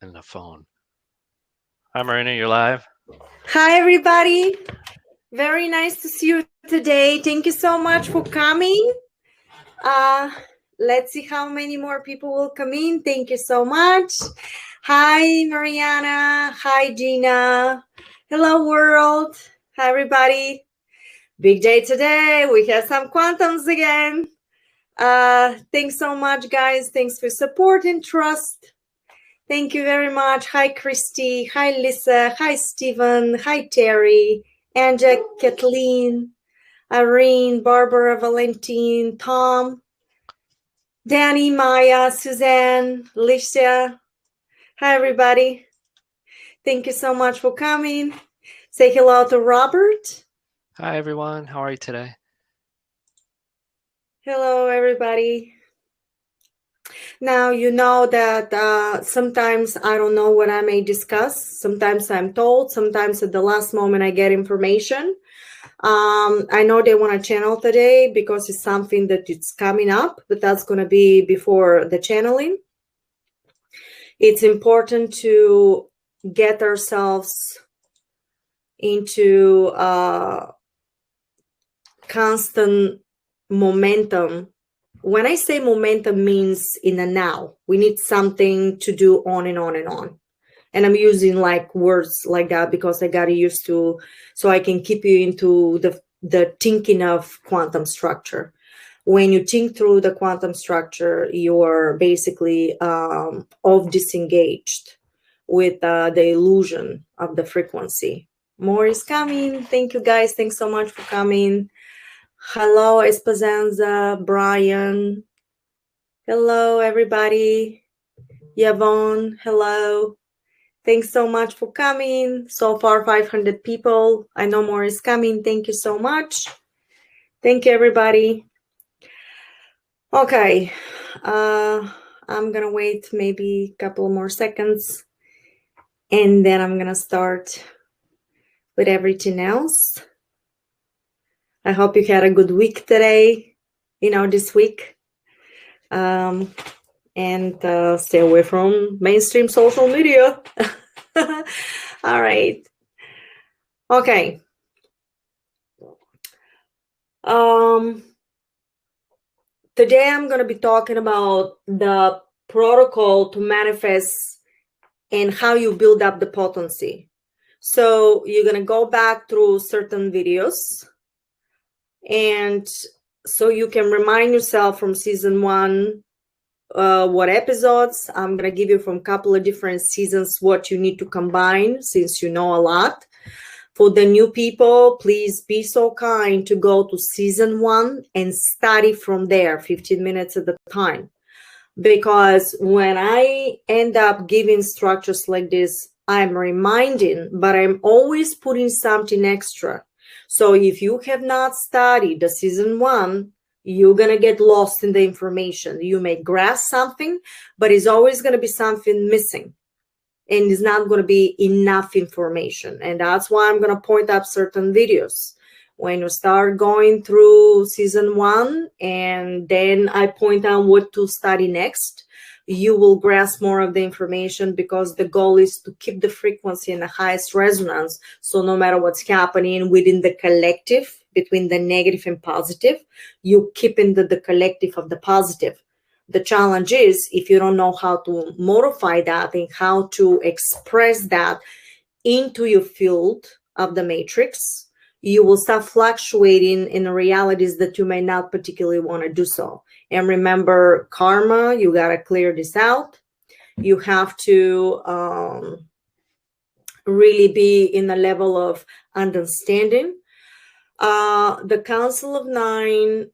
in the phone. Hi, Marina, you're live. Hi, everybody. Very nice to see you today. Thank you so much for coming. Let's see how many more people will come in. Thank you so much. Hi, Mariana. Hi, Gina. Hello, world. Hi, everybody. Big day today. We have some quantums again. Thanks so much, guys. Thanks for support and trust. Thank you very much. Hi, Christy. Hi, Lisa. Hi, Stephen. Hi, Terry. Anja, Kathleen, Irene, Barbara, Valentine, Tom, Danny, Maya, Suzanne, Alicia. Hi, everybody. Thank you so much for coming. Say hello to Robert. Hi, everyone. How are you today? Hello, everybody. Now, you know that sometimes I don't know what I may discuss. Sometimes I'm told, sometimes at the last moment I get information. I know they want to channel today because it's something that it's coming up, but that's going to be before the channeling. It's important to get ourselves into constant momentum. When I say momentum means in the now, we need something to do on and on and on. And I'm using like words like that because I got used to, so I can keep you into the thinking of quantum structure. When you think through the quantum structure, you're basically off disengaged with the illusion of the frequency. More is coming. Thank you, guys. Thanks so much for coming. Hello, Esperanza, Brian. Hello, everybody. Yvonne, hello. Thanks so much for coming. So far, 500 people. I know more is coming. Thank you so much. Thank you, everybody. Okay. I'm going to wait maybe a couple more seconds. And then I'm going to start with everything else. I hope you had a good week today, this week. And stay away from mainstream social media. All right. Okay. Today I'm going to be talking about the protocol to manifest and how you build up the potency. So you're going to go back through certain videos, and so you can remind yourself from season 1 what episodes. I'm going to give you from a couple of different seasons what you need to combine, since you know a lot. For the new people, please be so kind to go to season 1 and study from there 15 minutes at a time. Because when I end up giving structures like this, I'm reminding, but I'm always putting something extra. So if you have not studied the season 1, you're going to get lost in the information. You may grasp something, but it's always going to be something missing. And it's not going to be enough information. And that's why I'm going to point out certain videos. When you start going through season 1, and then I point out what to study next, you will grasp more of the information, because the goal is to keep the frequency in the highest resonance. So no matter what's happening within the collective, between the negative and positive, you keep in the collective of the positive. The challenge is, if you don't know how to modify that and how to express that into your field of the matrix, you will start fluctuating in realities that you may not particularly want to do so. And remember, karma, you got to clear this out. You have to really be in a level of understanding. The Council of Nine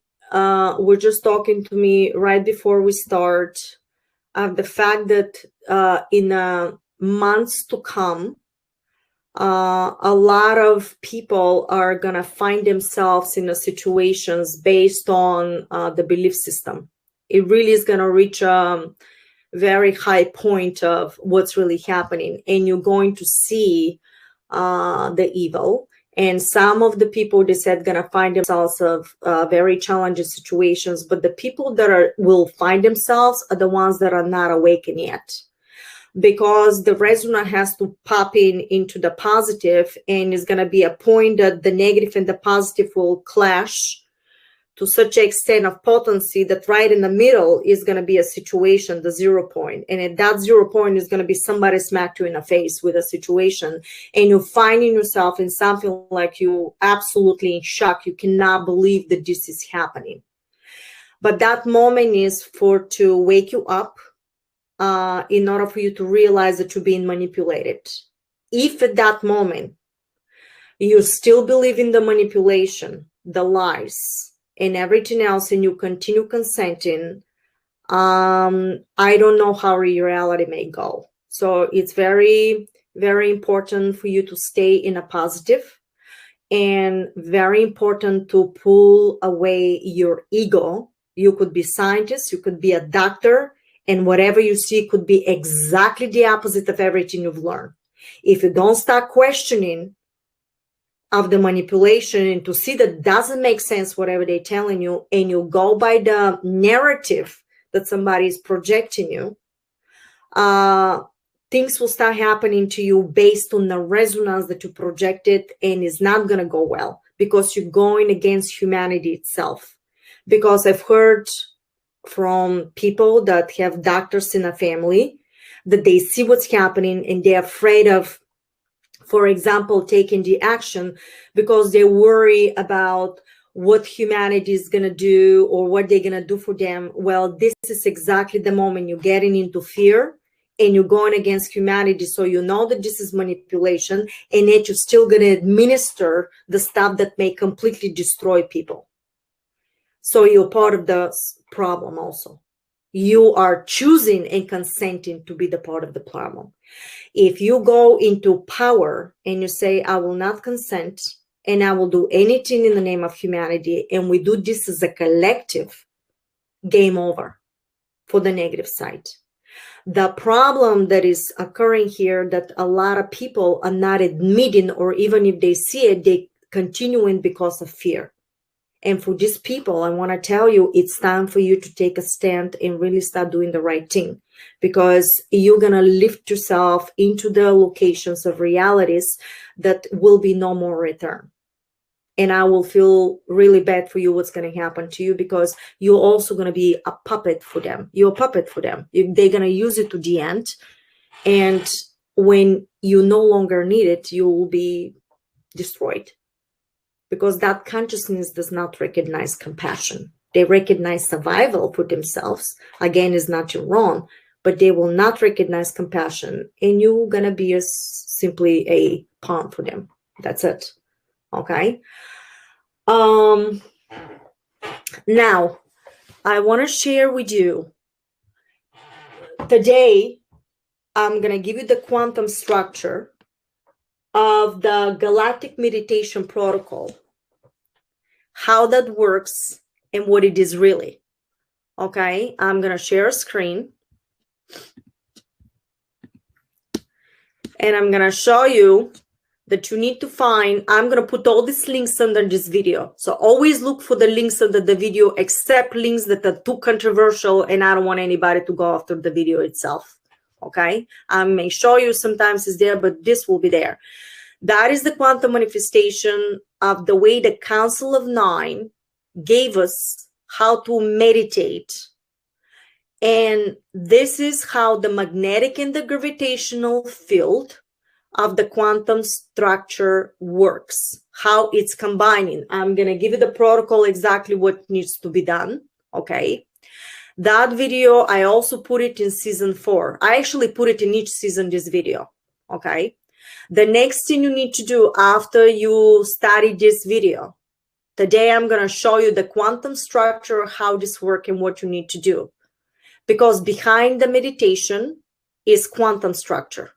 were just talking to me right before we start of the fact that in months to come, a lot of people are going to find themselves in situations based on the belief system. It really is going to reach a very high point of what's really happening, and you're going to see the evil. And some of the people, they said, going to find themselves of very challenging situations, but the people that will find themselves are the ones that are not awakened yet. because the resonance has to pop into the positive, and it's going to be a point that the negative and the positive will clash to such an extent of potency that right in the middle is going to be a situation, the 0 point. And at that 0 point is going to be somebody smacked you in the face with a situation. And you're finding yourself in something like you absolutely in shock. You cannot believe that this is happening. But that moment is to wake you up in order for you to realize that you're being manipulated. If at that moment you still believe in the manipulation, the lies, and everything else, and you continue consenting, I don't know how your reality may go. So it's very, very important for you to stay in a positive, and very important to pull away your ego. You could be scientist, you could be a doctor, and whatever you see could be exactly the opposite of everything you've learned. If you don't start questioning of the manipulation and to see that doesn't make sense, whatever they're telling you, and you go by the narrative that somebody is projecting you, things will start happening to you based on the resonance that you projected, and it's not going to go well because you're going against humanity itself. Because I've heard from people that have doctors in a family that they see what's happening and they're afraid of, for example, taking the action because they worry about what humanity is going to do or what they're going to do for them. Well, this is exactly the moment you're getting into fear and you're going against humanity. So you know that this is manipulation, and yet you're still going to administer the stuff that may completely destroy people. So you're part of the problem also. You are choosing and consenting to be the part of the problem. If you go into power and you say, I will not consent and I will do anything in the name of humanity, and we do this as a collective, game over for the negative side. The problem that is occurring here that a lot of people are not admitting, or even if they see it, they continuing because of fear. And for these people, I want to tell you, it's time for you to take a stand and really start doing the right thing, because you're going to lift yourself into the locations of realities that will be no more return. And I will feel really bad for you what's going to happen to you, because you're also going to be a puppet for them. You're a puppet for them. They're going to use it to the end. And when you no longer need it, you will be destroyed. Because that consciousness does not recognize compassion. They recognize survival for themselves. Again, is not your wrong, but they will not recognize compassion. And you're going to be simply a pawn for them. That's it. Okay. Now, I want to share with you today, I'm going to give you the quantum structure of the Galactic Meditation Protocol, how that works and what it is really. Okay, I'm going to share a screen and I'm going to show you that you need to find, I'm going to put all these links under this video. So always look for the links under the video, except links that are too controversial and I don't want anybody to go after the video itself. Okay, I may show you sometimes it's there, but this will be there. That is the quantum manifestation of the way the Council of Nine gave us how to meditate. And this is how the magnetic and the gravitational field of the quantum structure works, how it's combining. I'm going to give you the protocol, exactly what needs to be done. Okay. That video, I also put it in season 4. I actually put it in each season, this video. Okay. The next thing you need to do after you study this video, today I'm going to show you the quantum structure, how this works and what you need to do. Because behind the meditation is quantum structure.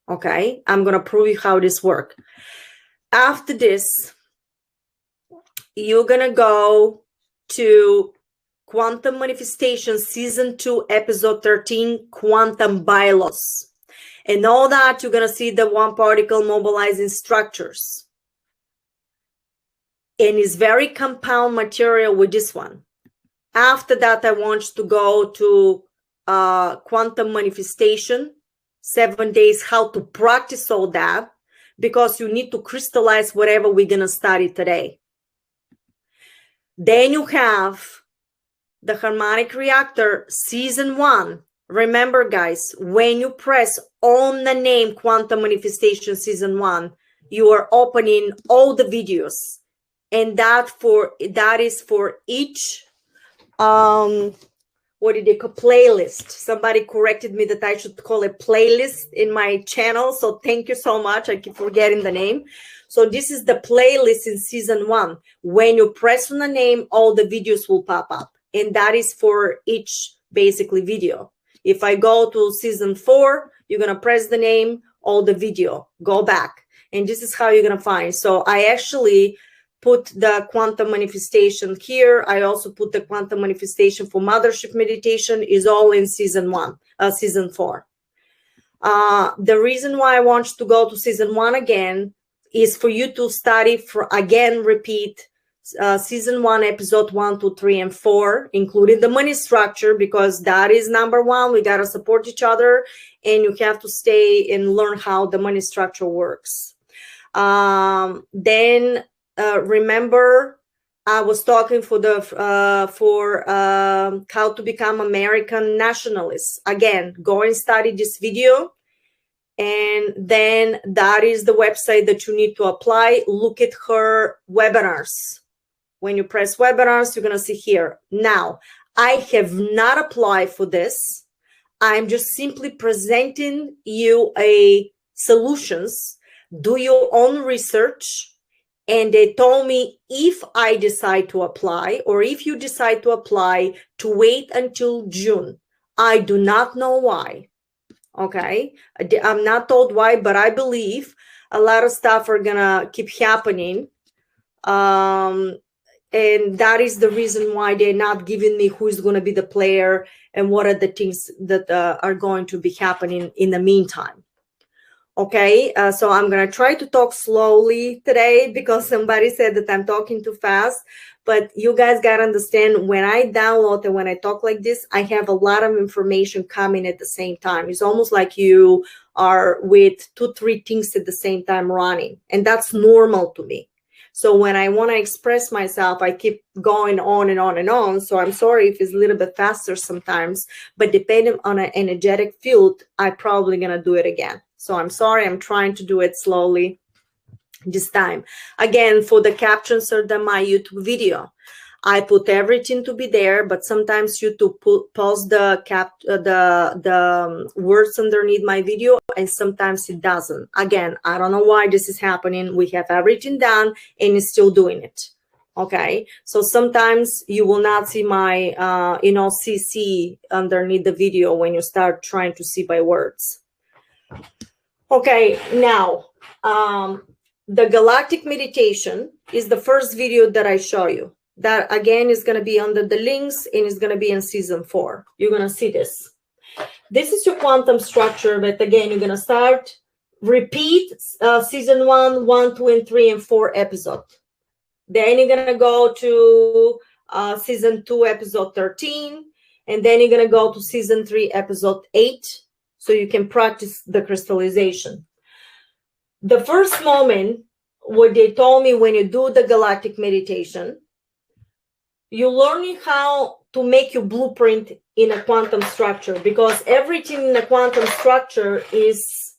Okay. I'm going to prove you how this works. After this, you're going to go to Quantum Manifestation Season 2, Episode 13, Quantum Bylaws. And all that, you're going to see the one particle mobilizing structures. And it's very compound material with this one. After that, I want you to go to Quantum Manifestation 7 days how to practice all that, because you need to crystallize whatever we're going to study today. Then you have the harmonic reactor season 1. Remember, guys, when you press on the name Quantum Manifestation season 1, you are opening all the videos, and that is for each what did they call playlist. Somebody corrected me that I should call it playlist in my channel, so thank you so much. I keep forgetting the name. So this is the playlist in season 1. When you press on the name, all the videos will pop up, and that is for each basically video. If I go to season 4, you're gonna press the name, all the video, go back, and this is how you're gonna find. So I actually put the quantum manifestation here. I also put the quantum manifestation for mothership meditation is all in season 4. The reason why I want you to go to season 1 again is for you to study repeat season 1, episode 1, 2, 3, and 4, including the money structure, because that is number 1. We got to support each other, and you have to stay and learn how the money structure works. Then remember, I was talking for how to become American nationalists. Again, go and study this video, and then that is the website that you need to apply. Look at her webinars. When you press webinars, you're gonna see here. Now, I have not applied for this. I'm just simply presenting you a solutions. Do your own research. And they told me if I decide to apply, or if you decide to apply, to wait until June. I do not know why. Okay, I'm not told why, but I believe a lot of stuff are gonna keep happening. And that is the reason why they're not giving me who's going to be the player and what are the things that are going to be happening in the meantime. Okay, so I'm going to try to talk slowly today because somebody said that I'm talking too fast. But you guys got to understand, when I download and when I talk like this, I have a lot of information coming at the same time. It's almost like you are with 2-3 things at the same time running. And that's normal to me. So when I want to express myself, I keep going on and on and on. So I'm sorry if it's a little bit faster sometimes, but depending on an energetic field, I'm probably going to do it again. So I'm sorry, I'm trying to do it slowly this time. Again, for the captions or my YouTube video, I put everything to be there, but sometimes YouTube pause the words underneath my video, and sometimes it doesn't. Again, I don't know why this is happening. We have everything done, and it's still doing it. Okay, so sometimes you will not see my CC underneath the video when you start trying to see by words. Okay, now the galactic meditation is the first video that I show you. That again is going to be under the links, and it's going to be in season 4. You're going to see this. This is your quantum structure, but again, you're going to start, repeat season 1, 2, and 3, and 4 episode. Then you're going to go to season 2, episode 13, and then you're going to go to season 3, episode 8, so you can practice the crystallization. The first moment, what they told me when you do the galactic meditation, you're learning how to make your blueprint in a quantum structure, because everything in a quantum structure is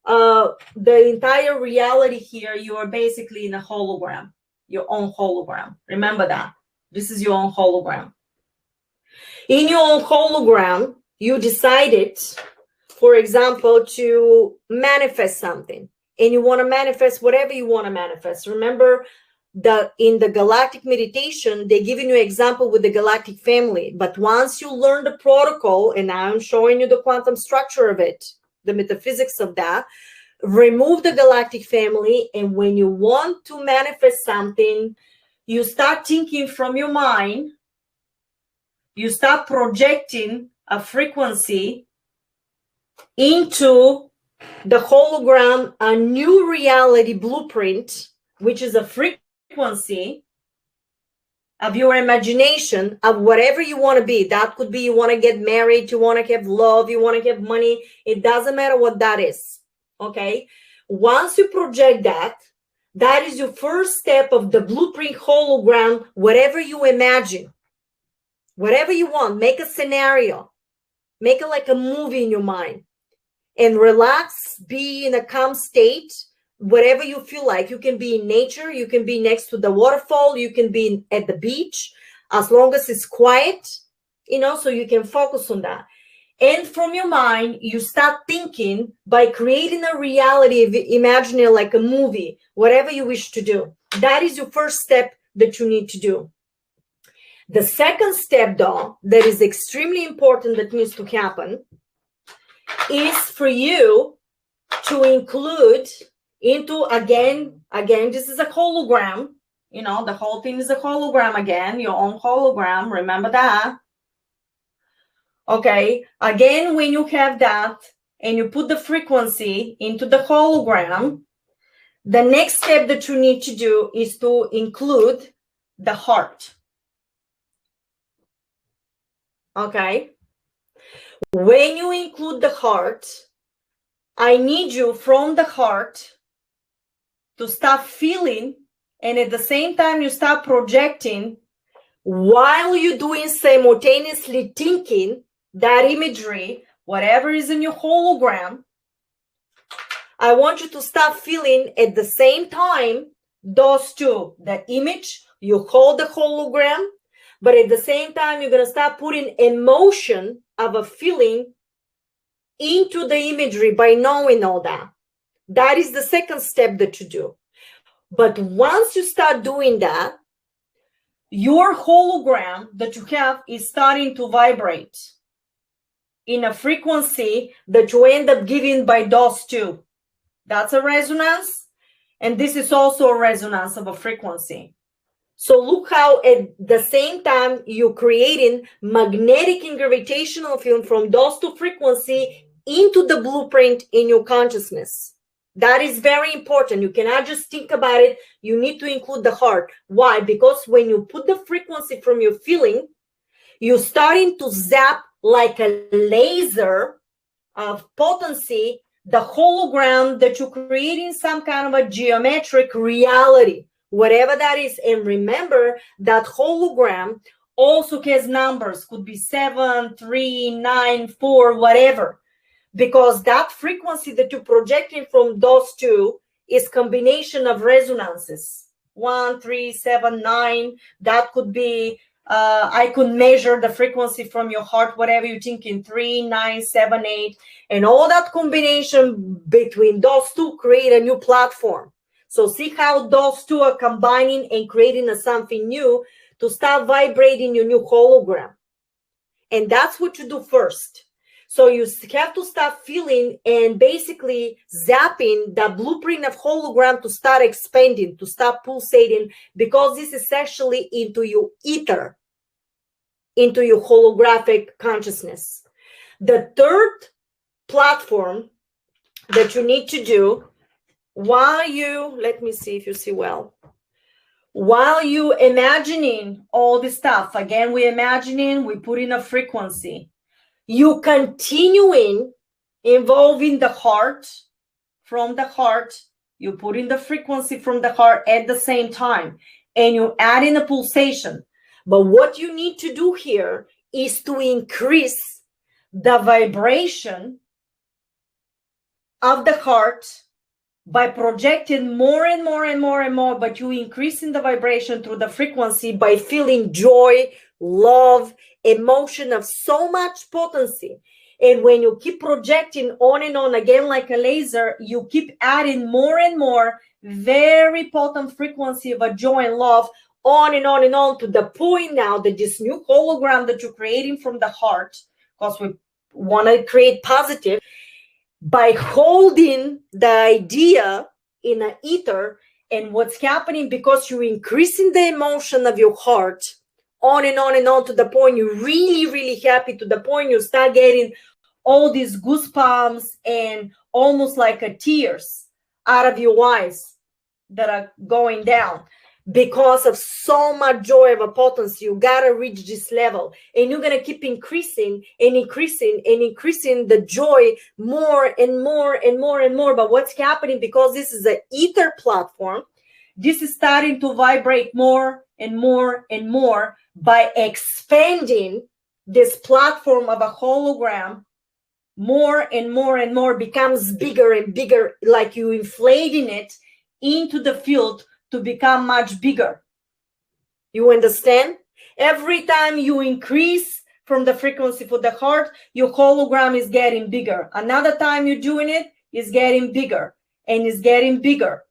the entire reality here. You are basically in a hologram, your own hologram. Remember that. This is your own hologram. In your own hologram, you decided, for example, to manifest something, and you want to manifest whatever you want to manifest. Remember, in the galactic meditation, they're giving you an example with the galactic family. But once you learn the protocol, and now I'm showing you the quantum structure of it, the metaphysics of that, remove the galactic family. And when you want to manifest something, you start thinking from your mind, you start projecting a frequency into the hologram, a new reality blueprint, which is a frequency of your imagination of whatever you want to be. That could be you want to get married, you want to have love, you want to have money. It doesn't matter what that is. Okay. Once you project that, that is your first step of the blueprint hologram, whatever you imagine, whatever you want, make a scenario, make it like a movie in your mind, and relax, be in a calm state, whatever you feel like. You can be in nature, you can be next to the waterfall, you can be at the beach, as long as it's quiet, so you can focus on that. And from your mind, you start thinking by creating a reality, imagining it like a movie, whatever you wish to do. That is your first step that you need to do. The second step, though, that is extremely important that needs to happen is for you to include into, again, this is a hologram, the whole thing is a hologram again, your own hologram, remember that. Okay, again, when you have that and you put the frequency into the hologram, the next step that you need to do is to include the heart. Okay, when you include the heart, I need you from the heart to start feeling, and at the same time you start projecting while you're doing simultaneously thinking that imagery, whatever is in your hologram. I want you to start feeling at the same time those two, the image, you hold the hologram, but at the same time you're going to start putting emotion of a feeling into the imagery by knowing all that. That is the second step that you do. But once you start doing that, your hologram that you have is starting to vibrate in a frequency that you end up giving by those two. That's a resonance. And this is also a resonance of a frequency. So look how at the same time you're creating magnetic and gravitational field from those two frequencies into the blueprint in your consciousness. That is very important. You cannot just think about it. You need to include the heart. Why? Because when you put the frequency from your feeling, you're starting to zap like a laser of potency, the hologram that you're creating some kind of a geometric reality, whatever that is. And remember that hologram also has numbers, could be 7, 3, 9, 4, whatever, because that frequency that you're projecting from those two is combination of resonances. 1, 3, 7, 9. That could be I could measure the frequency from your heart, whatever you're thinking, 3, 9, 7, 8, and all that combination between those two create a new platform. So see how those two are combining and creating something new to start vibrating your new hologram. And that's what you do first. So you have to start feeling and basically zapping the blueprint of hologram to start expanding, to start pulsating, because this is actually into your ether, into your holographic consciousness. The third platform that you need to do while you, let me see if you see well, while you imagining all this stuff, again, we're imagining, we put in a frequency, you continuing involving the heart, from the heart, you put in the frequency from the heart at the same time, and you add in a pulsation. But what you need to do here is to increase the vibration of the heart by projecting more and more and more and more, but you increasing the vibration through the frequency by feeling joy, love, emotion of so much potency. And when you keep projecting on and on, again, like a laser, you keep adding more and more very potent frequency of a joy and love on and on and on, to the point now that this new hologram that you're creating from the heart, because we want to create positive, by holding the idea in an ether, and what's happening, because you're increasing the emotion of your heart on and on and on, to the point you're really, really happy, to the point you start getting all these goosebumps and almost like a tears out of your eyes that are going down. because of so much joy of a potency. You gotta reach this level, and you're gonna keep increasing and increasing and increasing the joy more and more and more and more. But what's happening, because this is an ether platform, this is starting to vibrate more and more and more by expanding this platform of a hologram. More and more and more becomes bigger and bigger, like you inflating it into the field to become much bigger. You understand? Every time you increase from the frequency for the heart, your hologram is getting bigger. Another time you're doing it, is getting bigger and is getting bigger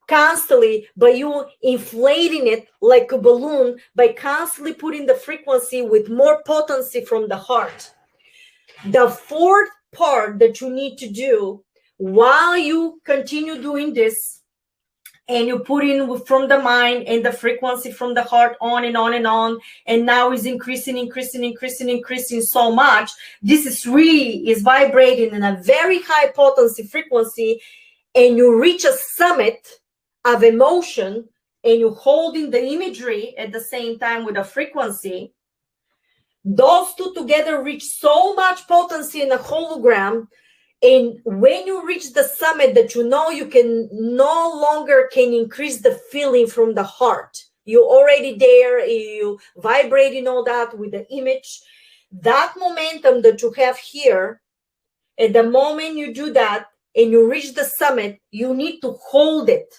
constantly, but you inflating it like a balloon by constantly putting the frequency with more potency from the heart. The fourth part that you need to do while you continue doing this, and you put in from the mind and the frequency from the heart on and on and on, and now is increasing so much. This is really is vibrating in a very high potency frequency, and you reach a summit of emotion, and you holding the imagery at the same time with a frequency. Those two together reach so much potency in a hologram. And when you reach the summit, that you know you can no longer can increase the feeling from the heart. You're already there, you vibrating all that with the image. That momentum that you have here, at the moment you do that and you reach the summit, you need to hold it.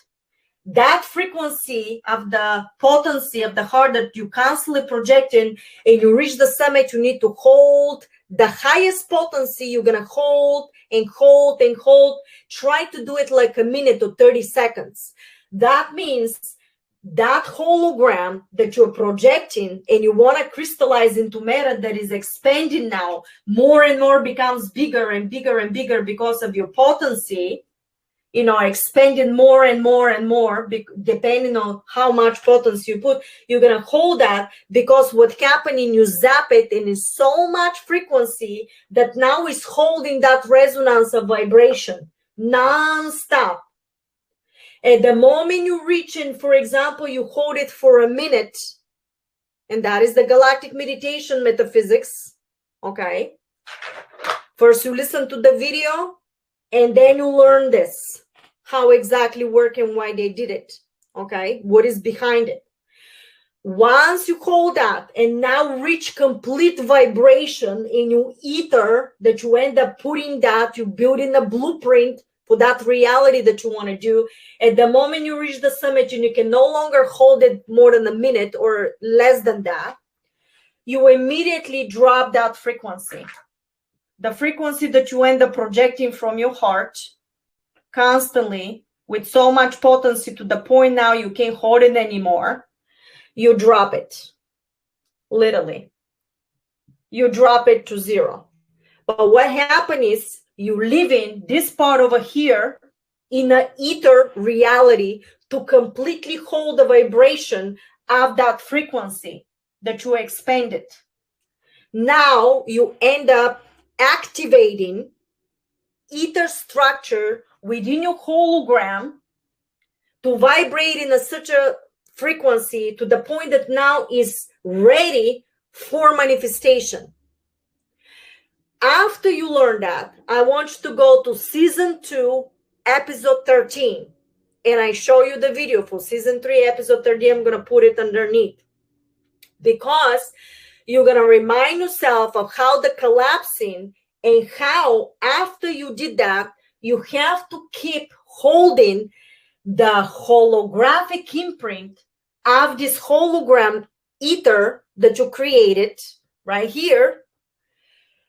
That frequency of the potency of the heart that you constantly projecting, and you reach the summit, you need to hold the highest potency. You're going to hold and hold and hold. Try to do it like a minute or 30 seconds. That means that hologram that you're projecting and you want to crystallize into matter that is expanding now, more and more becomes bigger and bigger and bigger because of your potency, expanding more and more and more, depending on how much potency you put. You're going to hold that, because what's happening, you zap it, and it's so much frequency that now is holding that resonance of vibration non-stop. At the moment you reach in, for example, you hold it for a minute, and that is the galactic meditation metaphysics. Okay. First you listen to the video, and then you learn this, how exactly work and why they did it. Okay, what is behind it. Once you hold that and now reach complete vibration in your ether, that you end up putting that, you building a blueprint for that reality that you want to do. At the moment you reach the summit, and you can no longer hold it more than a minute or less than that, you immediately drop that frequency. The frequency that you end up projecting from your heart constantly with so much potency to the point now you can't hold it anymore, you drop it. Literally. You drop it to zero. But what happened is you live in this part over here in an ether reality to completely hold the vibration of that frequency that you expanded. Now you end up activating ether structure within your hologram to vibrate in such a frequency to the point that now is ready for manifestation. After you learn that, I want you to go to season 2, episode 13, and I show you the video for season 3, episode 13. I'm going to put it underneath, because you're going to remind yourself of how the collapsing, and how after you did that, you have to keep holding the holographic imprint of this hologram ether that you created right here.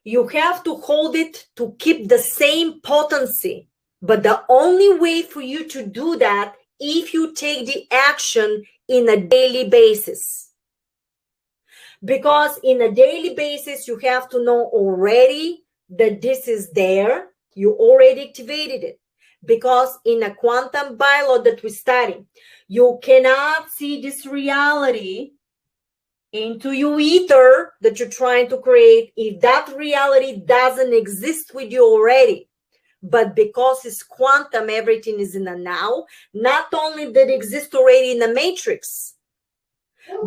You have to hold it to keep the same potency. But the only way for you to do that, if you take the action in a daily basis. Because in a daily basis, you have to know already that this is there. You already activated it. Because in a quantum bylaw that we study, you cannot see this reality into your ether that you're trying to create if that reality doesn't exist with you already. but because it's quantum, everything is in the now. Not only that it exists already in the matrix,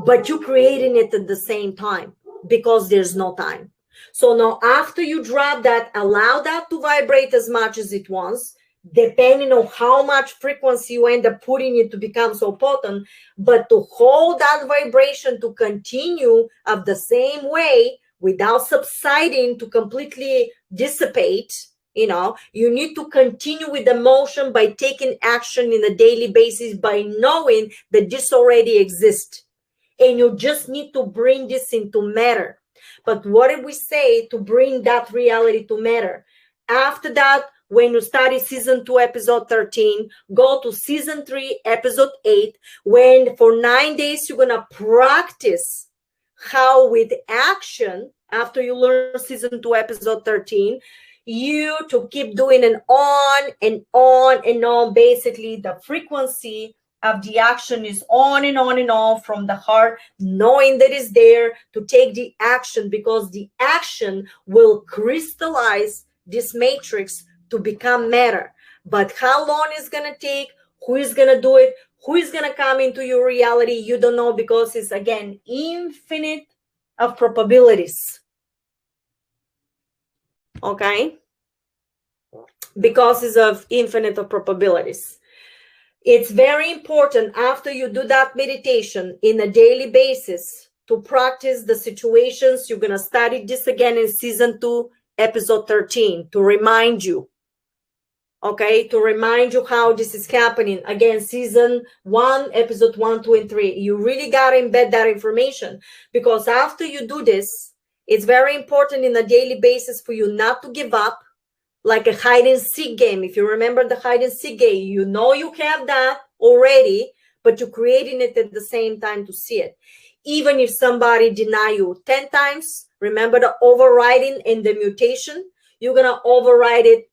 but you're creating it at the same time because there's no time. So now after you drop that, allow that to vibrate as much as it wants, depending on how much frequency you end up putting it to become so potent, but to hold that vibration to continue of the same way without subsiding to completely dissipate, you need to continue with the motion by taking action in a daily basis by knowing that this already exists. And you just need to bring this into matter. But what did we say to bring that reality to matter? After that, when you study season 2, episode 13, go to season 3, episode 8, when for 9 days you're going to practice how with action, after you learn season 2, episode 13, you to keep doing an on and on and on. Basically, the frequency of the action is on and on and on from the heart, knowing that it's there to take the action, because the action will crystallize this matrix to become matter. But how long it's going to take, who is going to do it, who is going to come into your reality, you don't know, because it's, again, infinite of probabilities. Okay? Because it's of infinite of probabilities. It's very important after you do that meditation in a daily basis to practice the situations. You're going to study this again in season 2, episode 13, to remind you. Okay, to remind you how this is happening. Again, season 1, episode 1, 2, and 3. You really got to embed that information, because after you do this, it's very important in a daily basis for you not to give up, like a hide and seek game. If you remember the hide and seek game, you know you have that already, but you're creating it at the same time to see it. Even if somebody deny you 10 times, remember the overriding and the mutation, you're going to override it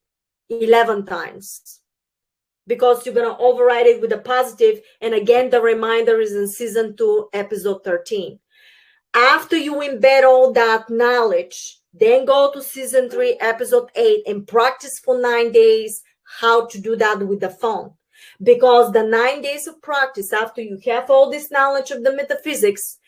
11 times, because you're going to override it with a positive. And again, the reminder is in season 2, episode 13. After you embed all that knowledge, then go to season 3, episode 8, and practice for 9 days how to do that with the phone. Because the 9 days of practice, after you have all this knowledge of the metaphysics,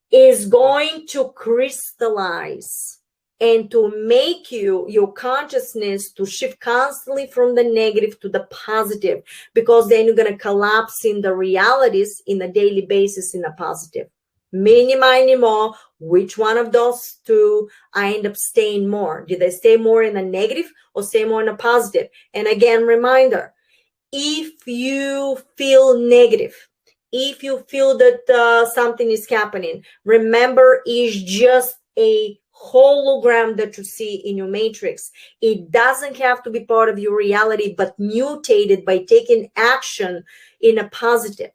is going to crystallize and to make your consciousness to shift constantly from the negative to the positive, because then you're going to collapse in the realities in a daily basis in a positive. Many, many more. Which one of those two I end up staying more? Did I stay more in a negative or stay more in a positive? And again, reminder, if you feel negative, if you feel that something is happening, remember, it's just a hologram that you see in your matrix. It doesn't have to be part of your reality, but mutated by taking action in a positive.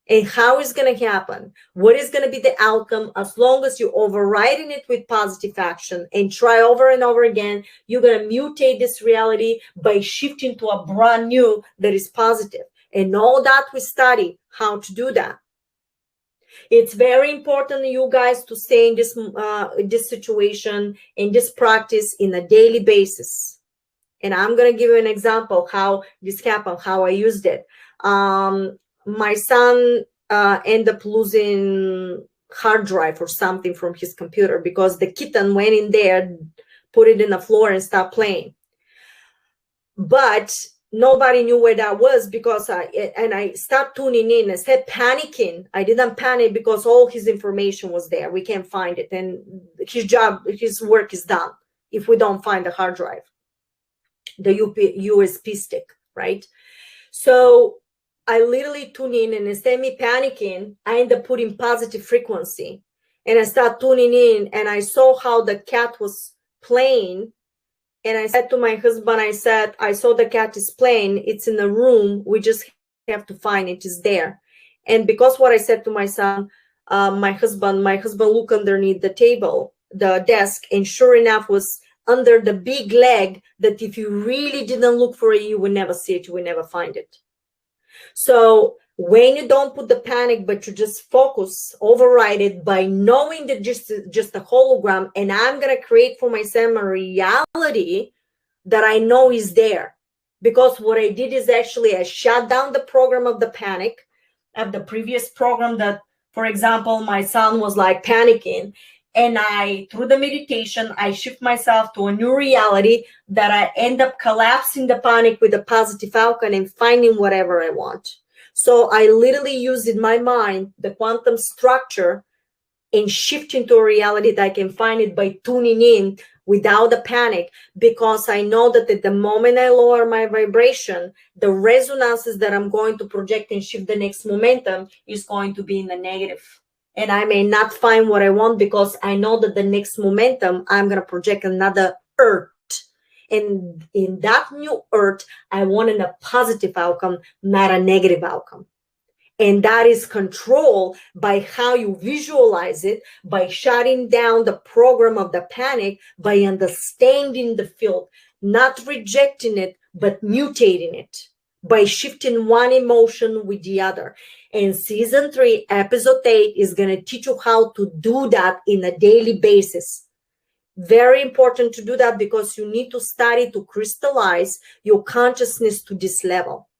And how is going to happen? What is going to be the outcome? As long as you're overriding it with positive action and try over and over again, you're going to mutate this reality by shifting to a brand new that is positive. And all that we study how to do that. It's very important, you guys, to stay in this situation, in this practice in a daily basis. And I'm going to give you an example how this happened, how I used it. My son ended up losing hard drive or something from his computer because the kitten went in there, put it in the floor and stopped playing. But nobody knew where that was, because I started tuning in. Instead of panicking, I didn't panic because all his information was there. We can't find it. And his work is done if we don't find the hard drive, the USB stick, right? So I literally tune in, and instead of me panicking, I end up putting positive frequency. And I start tuning in, and I saw how the cat was playing. And I said to my husband, I saw the cat is playing. It's in the room. We just have to find it. It's there. And because what I said to my son, my husband looked underneath the table, the desk, and sure enough was under the big leg that if you really didn't look for it, you would never see it. You would never find it. So when you don't put the panic, but you just focus, override it by knowing that just a hologram, and I'm going to create for myself a reality that I know is there. Because what I did is actually I shut down the program of the panic of the previous program that, for example, my son was like panicking. And through the meditation, I shift myself to a new reality that I end up collapsing the panic with a positive outcome and finding whatever I want. So I literally use in my mind the quantum structure and shift into a reality that I can find it by tuning in without the panic, because I know that at the moment I lower my vibration, the resonances that I'm going to project and shift the next momentum is going to be in the negative. And I may not find what I want because I know that the next momentum, I'm going to project another earth. And in that new earth, I want a positive outcome, not a negative outcome. And that is controlled by how you visualize it, by shutting down the program of the panic, by understanding the field, not rejecting it, but mutating it, by shifting one emotion with the other. And season 3, episode 8 is going to teach you how to do that in a daily basis. Very important to do that because you need to study to crystallize your consciousness to this level.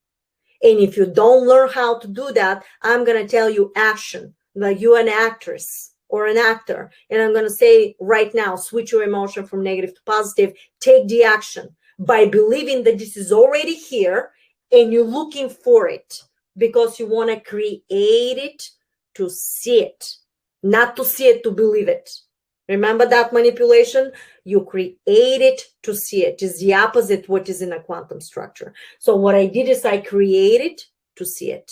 And if you don't learn how to do that, I'm going to tell you action, like you're an actress or an actor. And I'm going to say right now, switch your emotion from negative to positive. Take the action by believing that this is already here and you're looking for it because you want to create it to see it, not to see it to believe it. Remember that manipulation? You create it to see it. It's the opposite what is in a quantum structure. So what I did is I created to see it.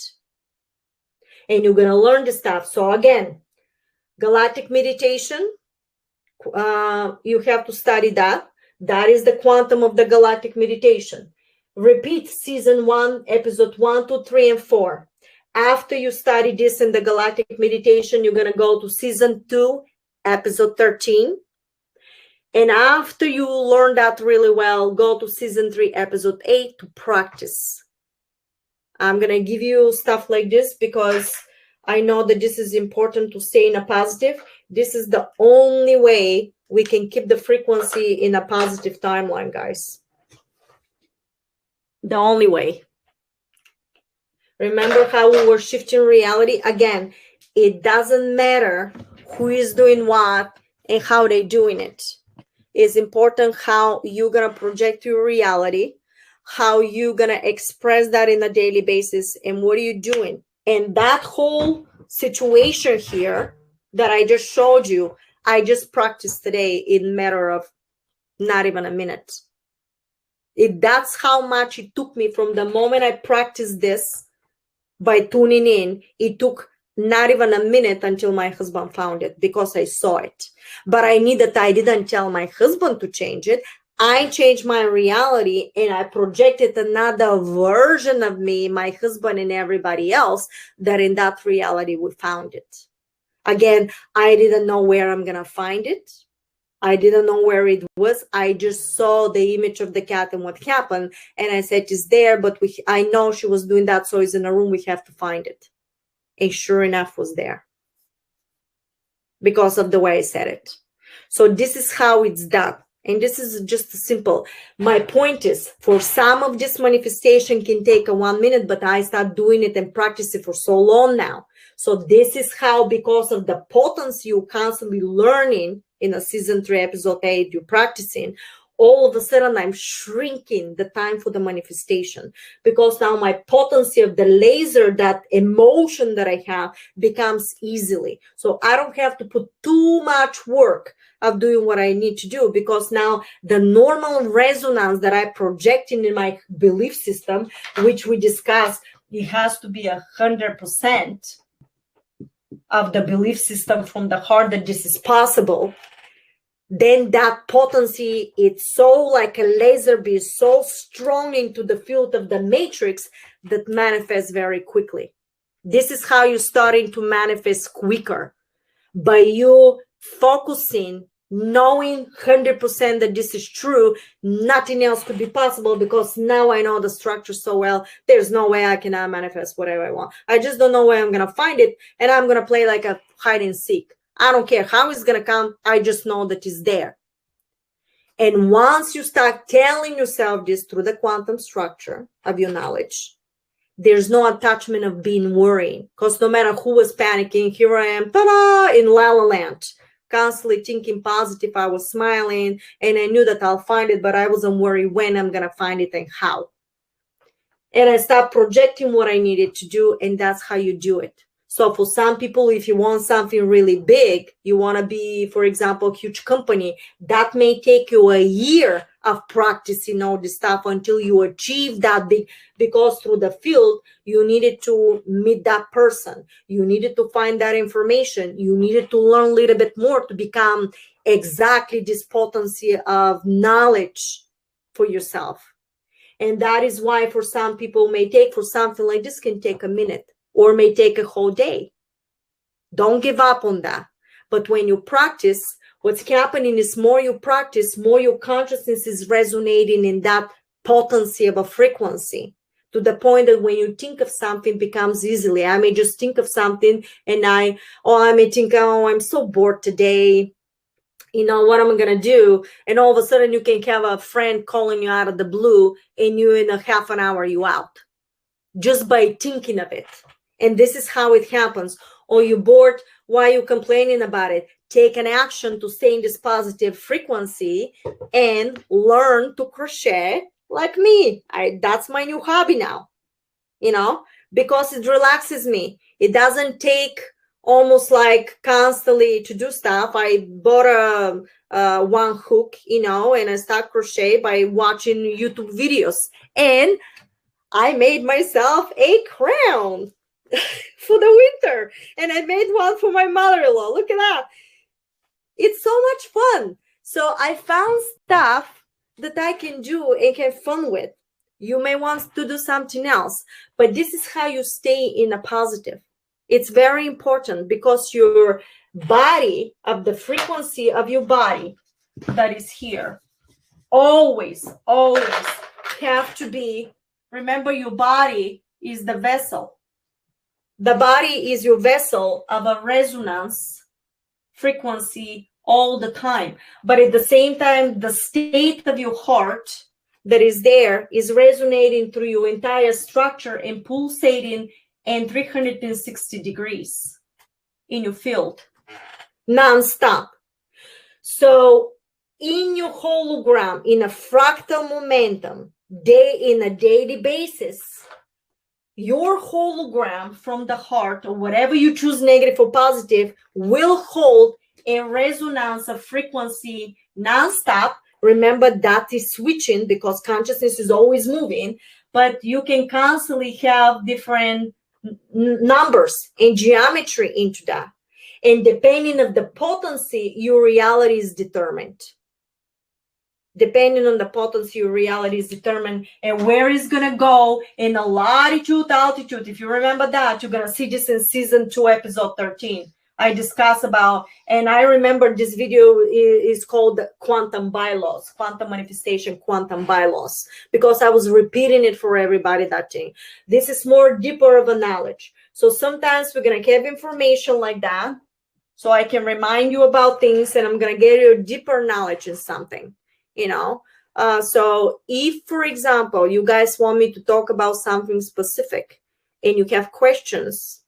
And you're going to learn this stuff. So again, galactic meditation, you have to study that. That is the quantum of the galactic meditation. Repeat season 1, episode 1, 2, 3, and 4. After you study this in the galactic meditation, you're going to go to season 2, episode 13. And after you learn that really well, go to season 3, episode 8 to practice. I'm going to give you stuff like this because I know that this is important to stay in a positive. This is the only way we can keep the frequency in a positive timeline, guys. The only way. Remember how we were shifting reality? Again, it doesn't matter who is doing what and how they're doing it. It's important how you're going to project your reality, how you're going to express that in a daily basis, and what are you doing. And that whole situation here that I just showed you, I just practiced today in a matter of not even a minute. That's how much it took me from the moment I practiced this by tuning in. It took not even a minute until my husband found it because I saw it. But I didn't tell my husband to change it. I changed my reality and I projected another version of me, my husband and everybody else, that in that reality we found it. Again, I didn't know where I'm going to find it. I didn't know where it was. I just saw the image of the cat and what happened. And I said, it's there, but I know she was doing that. So it's in a room. We have to find it. And sure enough was there because of the way I said it. So this is how it's done. And this is just simple. My point is, for some of this manifestation can take a 1 minute, but I start doing it and practice it for so long now. So this is how, because of the potency you're constantly learning in a season 3, episode 8, you're practicing, all of a sudden I'm shrinking the time for the manifestation, because now my potency of the laser, that emotion that I have, becomes easily. So I don't have to put too much work of doing what I need to do, because now the normal resonance that I project in my belief system, which we discussed, it has to be 100% of the belief system from the heart that this is possible. Then that potency, it's so like a laser beam, so strong into the field of the matrix that manifests very quickly. This is how you're starting to manifest quicker, by you focusing, knowing 100% that this is true. Nothing else could be possible, because now I know the structure so well. There's no way I cannot manifest whatever I want. I just don't know where I'm going to find it, and I'm going to play like a hide and seek. I don't care how it's going to come. I just know that it's there. And once you start telling yourself this through the quantum structure of your knowledge, there's no attachment of being worried. Because no matter who was panicking, here I am, ta-da, in La La Land, constantly thinking positive. I was smiling and I knew that I'll find it, but I wasn't worried when I'm going to find it and how. And I stopped projecting what I needed to do, and that's how you do it. So for some people, if you want something really big, you want to be, for example, a huge company, that may take you a year of practicing all this stuff until you achieve that big, because through the field, you needed to meet that person. You needed to find that information. You needed to learn a little bit more to become exactly this potency of knowledge for yourself. And that is why for some people may take, for something like this can take a minute or may take a whole day. Don't give up on that. But when you practice, what's happening is more you practice, more your consciousnness is resonating in that potency of a frequency, to the point that when you think of something, becomes easily. I may just think of something and I may think, oh, I'm so bored today. You know, what am I going to do? And all of a sudden you can have a friend calling you out of the blue and you in a half an hour, you out just by thinking of it. And this is how it happens. Or you're bored, why are you complaining about it? Take an action to stay in this positive frequency and learn to crochet like me. That's my new hobby now, you know, because it relaxes me. It doesn't take almost like constantly to do stuff. I bought a one hook, you know, and I start crochet by watching YouTube videos. And I made myself a crown for the winter. And I made one for my mother-in-law. Look at that. It's so much fun. So I found stuff that I can do and have fun with. You may want to do something else, but this is how you stay in a positive. It's very important because your body, of the frequency of your body that is here, always have to be, remember your body is the vessel. The body is your vessel of a resonance frequency all the time. But at the same time, the state of your heart that is there is resonating through your entire structure and pulsating and 360 degrees in your field, non-stop. So in your hologram, in a fractal momentum, in a daily basis, your hologram from the heart, or whatever you choose, negative or positive, will hold a resonance of frequency non-stop. Remember, that is switching because consciousness is always moving, but you can constantly have different numbers and geometry into that. And depending on the potency, your reality is determined. Depending on the potency, your reality is determined, and where it's going to go in a latitude, altitude. If you remember that, you're going to see this in season 2, episode 13. I discuss about, and I remember this video is called Quantum Bylaws, Quantum Manifestation, Quantum Bylaws, because I was repeating it for everybody that day. This is more deeper of a knowledge. So sometimes we're going to have information like that, so I can remind you about things, and I'm going to get you a deeper knowledge in something, you know. So if, for example, you guys want me to talk about something specific and you have questions,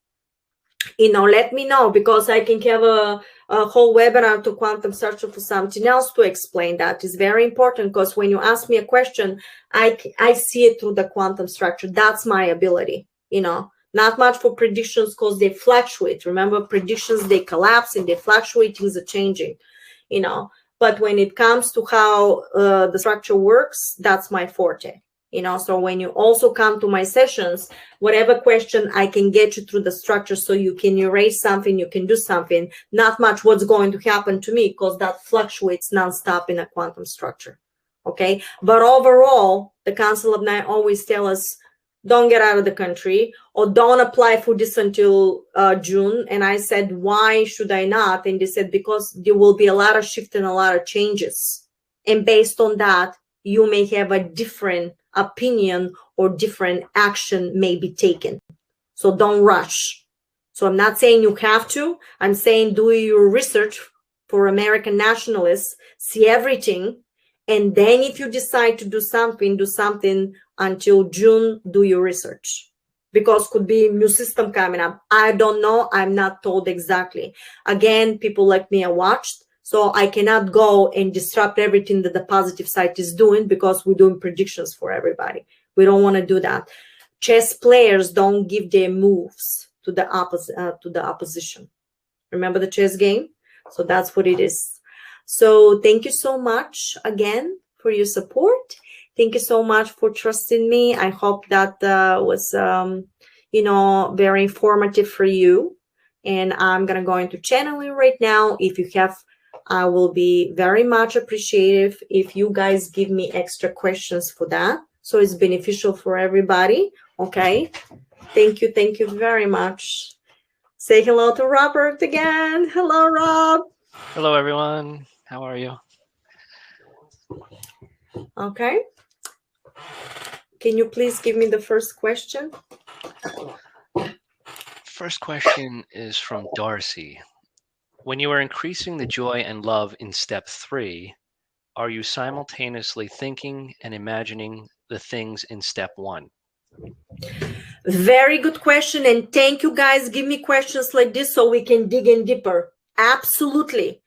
you know, let me know, because I can have a whole webinar to quantum structure for something else to explain that. Is very important, because when you ask me a question, I see it through the quantum structure. That's my ability, you know. Not much for predictions because they fluctuate. Remember, predictions, they collapse and they fluctuate, things are changing, you know. But when it comes to how the structure works, that's my forte. You know, so when you also come to my sessions, whatever question I can get you through the structure, so you can erase something, you can do something. Not much what's going to happen to me, because that fluctuates nonstop in a quantum structure. Okay, but overall, the Council of Nine always tell us, don't get out of the country, or don't apply for this until June. And I said, why should I not? And they said, because there will be a lot of shift and a lot of changes, and based on that, you may have a different opinion or different action may be taken. So don't rush. So I'm not saying you have to. I'm saying do your research for American nationalists, see everything, And then if you decide to do something until June, do your research. Because could be new system coming up. I don't know. I'm not told exactly. Again, people like me are watched. So I cannot go and disrupt everything that the positive side is doing because we're doing predictions for everybody. We don't want to do that. Chess players don't give their moves to the opposition. Remember the chess game? So that's what it is. So thank you so much again for your support. Thank you so much for trusting me. I hope that was, very informative for you. And I'm going to go into channeling right now. If you have, I will be very much appreciative if you guys give me extra questions for that. So it's beneficial for everybody. Okay. Thank you. Thank you very much. Say hello to Robert again. Hello, Rob. Hello, everyone. How are you? Okay. Can you please give me the first question? First question is from Darcy. When you are increasing the joy and love in step 3, are you simultaneously thinking and imagining the things in step 1? Very good question. And thank you guys. Give me questions like this so we can dig in deeper. Absolutely.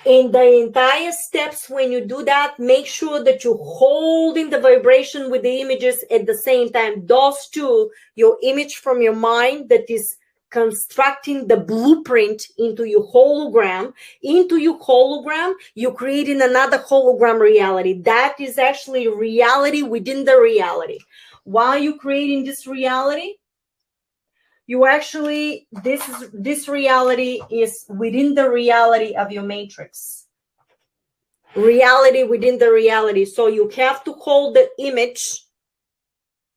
In the entire steps, when you do that, make sure that you're holding the vibration with the images at the same time. Those two, your image from your mind that is constructing the blueprint into your hologram. Into your hologram, you're creating another hologram reality. That is actually reality within the reality. While you're creating this reality, you actually, this reality is within the reality of your matrix. Reality within the reality. So you have to hold the image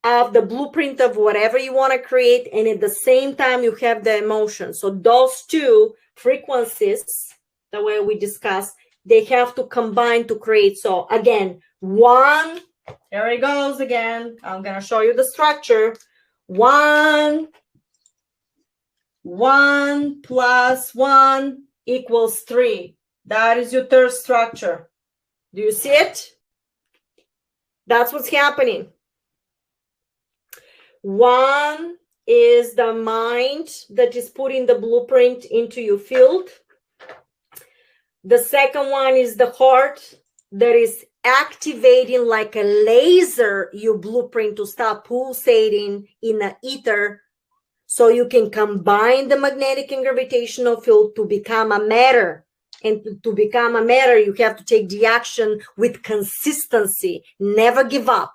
of the blueprint of whatever you want to create, and at the same time you have the emotion. So those two frequencies, the way we discussed, they have to combine to create. So again, one, there it goes again. I'm going to show you the structure. 1 plus 1 equals 3. That is your third structure. Do you see it? That's what's happening. 1 is the mind that is putting the blueprint into your field. The second one is the heart that is activating like a laser your blueprint to start pulsating in the ether, so you can combine the magnetic and gravitational field to become a matter. And to become a matter, you have to take the action with consistency. Never give up,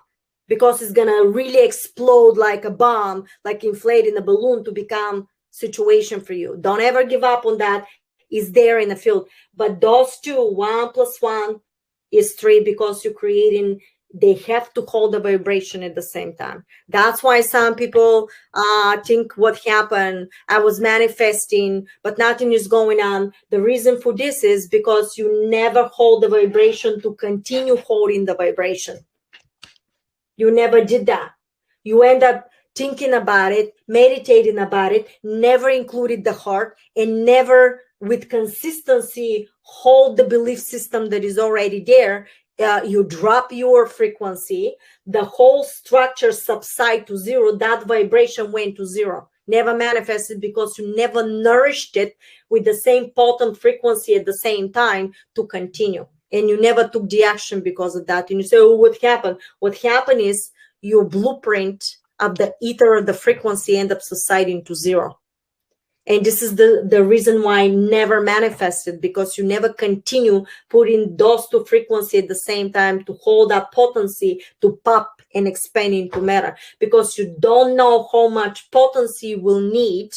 because it's going to really explode like a bomb, like inflating a balloon to become situation for you. Don't ever give up on that. It's there in the field. But those two, 1 plus 1 is 3, because you're creating, they have to hold the vibration at the same time. That's why some people think what happened, I was manifesting, but nothing is going on. The reason for this is because you never hold the vibration to continue holding the vibration. You never did that. You end up thinking about it, meditating about it, never included the heart, and never with consistency hold the belief system that is already there. You drop your frequency, the whole structure subside to 0. That vibration went to 0. Never manifested, because you never nourished it with the same potent frequency at the same time to continue. And you never took the action because of that. And you say, oh, what happened? What happened is your blueprint of the ether of the frequency end up subsiding to 0. And this is the reason why I never manifested, because you never continue putting those two frequencies at the same time to hold that potency to pop and expand into matter, because you don't know how much potency you will need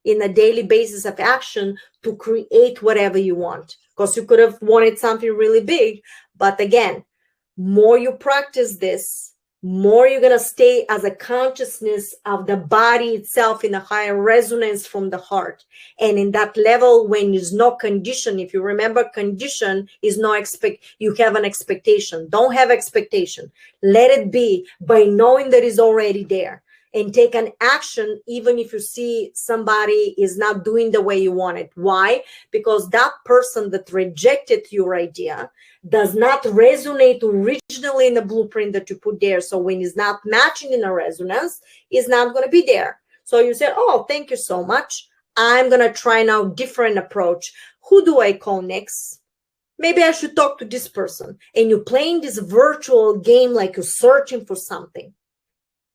in a daily basis of action to create whatever you want. Because you could have wanted something really big, but again, more you practice this, more you're going to stay as a consciousness of the body itself in a higher resonance from the heart. And in that level, when there's no condition, if you remember, condition is no you have an expectation. Don't have expectation. Let it be by knowing that it's already there. and take an action even if you see somebody is not doing the way you want it. Why? Because that person that rejected your idea does not resonate originally in the blueprint that you put there. So when it's not matching in a resonance, it's not going to be there. So you say, oh, thank you so much. I'm going to try now different approach. Who do I call next? Maybe I should talk to this person. And you're playing this virtual game like you're searching for something.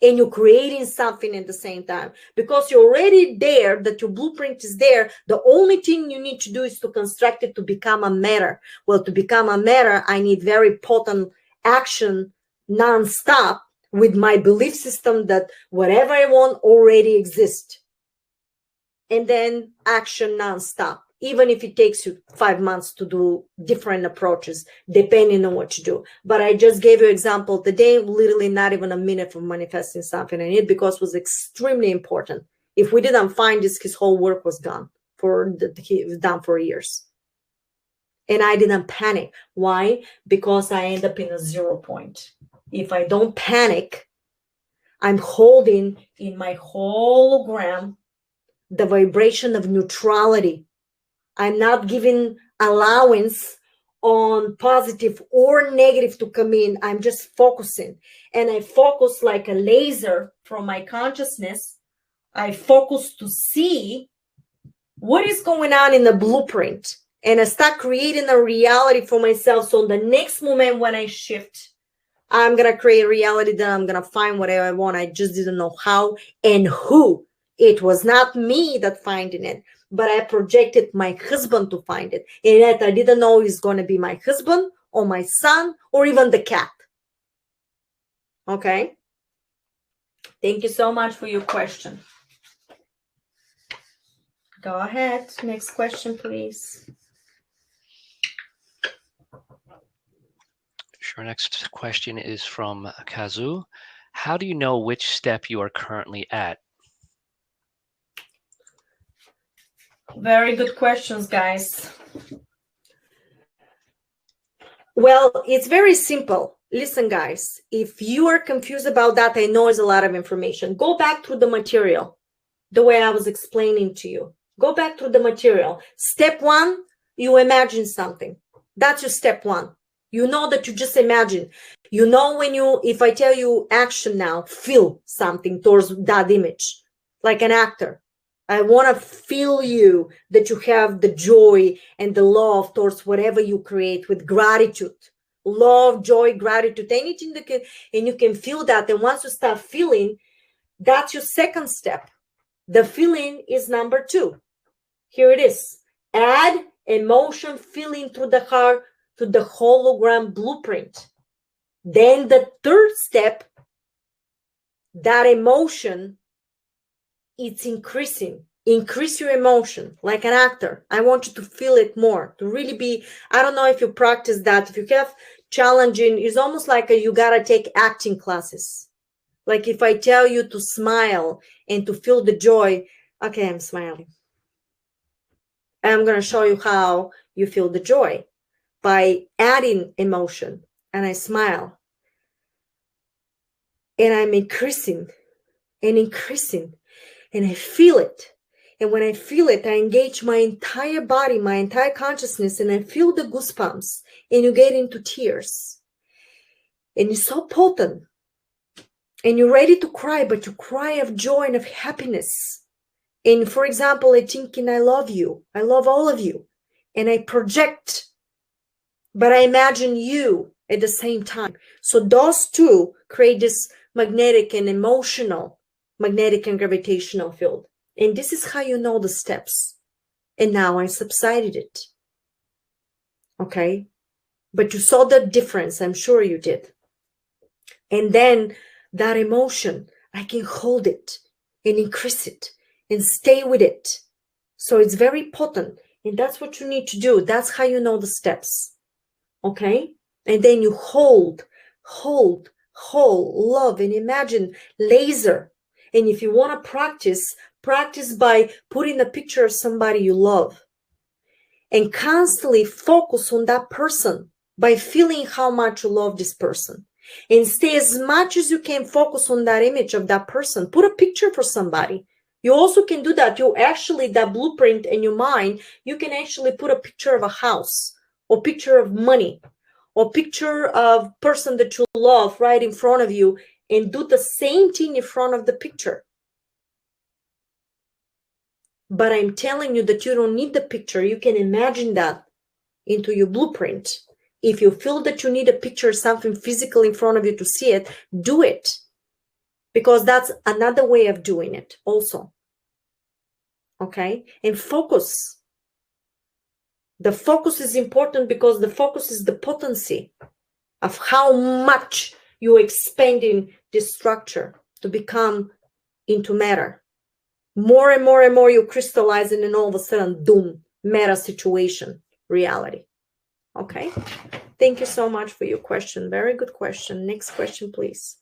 And you're creating something at the same time. Because you're already there, that your blueprint is there. The only thing you need to do is to construct it to become a matter. Well, to become a matter, I need very potent action non-stop with my belief system that whatever I want already exists. And then action non-stop, even if it takes you 5 months to do different approaches, depending on what you do. But I just gave you an example today, literally not even a minute of manifesting something I need, because it was extremely important. If we didn't find this, his whole work was gone. He was done for years. And I didn't panic. Why? Because I end up in a 0 point. If I don't panic, I'm holding in my hologram the vibration of neutrality. I'm not giving allowance on positive or negative to come in. I'm just focusing. And I focus like a laser from my consciousness. I focus to see what is going on in the blueprint. And I start creating a reality for myself. So the next moment when I shift, I'm going to create a reality that I'm going to find whatever I want. I just didn't know how and who. It was not me that finding it, but I projected my husband to find it. And yet I didn't know it's going to be my husband or my son or even the cat. Okay. Thank you so much for your question. Go ahead. Next question, please. Sure. Next question is from Kazu. How do you know which step you are currently at? Very good questions, guys. Well, it's very simple. Listen, guys, if you are confused about that, I know it's a lot of information. Go back through the material, the way I was explaining to you. Go back through the material. Step 1, you imagine something. That's your step 1. You know that you just imagine. You know if I tell you action now, feel something towards that image, like an actor. I want to feel you, that you have the joy and the love towards whatever you create with gratitude. Love, joy, gratitude, anything that can, and you can feel that. And once you start feeling, that's your second step. The feeling is number 2. Here it is. Add emotion, feeling through the heart to the hologram blueprint. Then the third step, that emotion, it's increasing. Increase your emotion like an actor. I want you to feel it more, to really be, I don't know if you practice that. If you have challenging, it's almost like you got to take acting classes. Like if I tell you to smile and to feel the joy, okay, I'm smiling. I'm going to show you how you feel the joy by adding emotion. And I smile. And I'm increasing and increasing. And I feel it. And when I feel it, I engage my entire body, my entire consciousness, and I feel the goosebumps. And you get into tears. And it's so potent. And you're ready to cry, but you cry of joy and of happiness. And for example, I thinking, I love you. I love all of you. And I project, but I imagine you at the same time. So those two create this magnetic and emotional, magnetic and gravitational field. And this is how you know the steps. And now I subsided it. Okay? But you saw the difference. I'm sure you did. And then that emotion, I can hold it and increase it and stay with it. So it's very potent. And that's what you need to do. That's how you know the steps. Okay? And then you hold, love, and imagine laser. And if you want to practice by putting a picture of somebody you love and constantly focus on that person by feeling how much you love this person. And stay as much as you can focus on that image of that person. Put a picture for somebody. You also can do that. You actually, that blueprint in your mind, you can actually put a picture of a house or picture of money or picture of person that you love right in front of you, and do the same thing in front of the picture. But I'm telling you that you don't need the picture. You can imagine that into your blueprint. If you feel that you need a picture, something physical in front of you to see it, do it. Because that's another way of doing it also. Okay? And focus. The focus is important because the focus is the potency of how much you're expanding this structure to become into matter. More and more and more you crystallize it, and all of a sudden, boom, matter situation, reality. Okay? Thank you so much for your question. Very good question. Next question, please.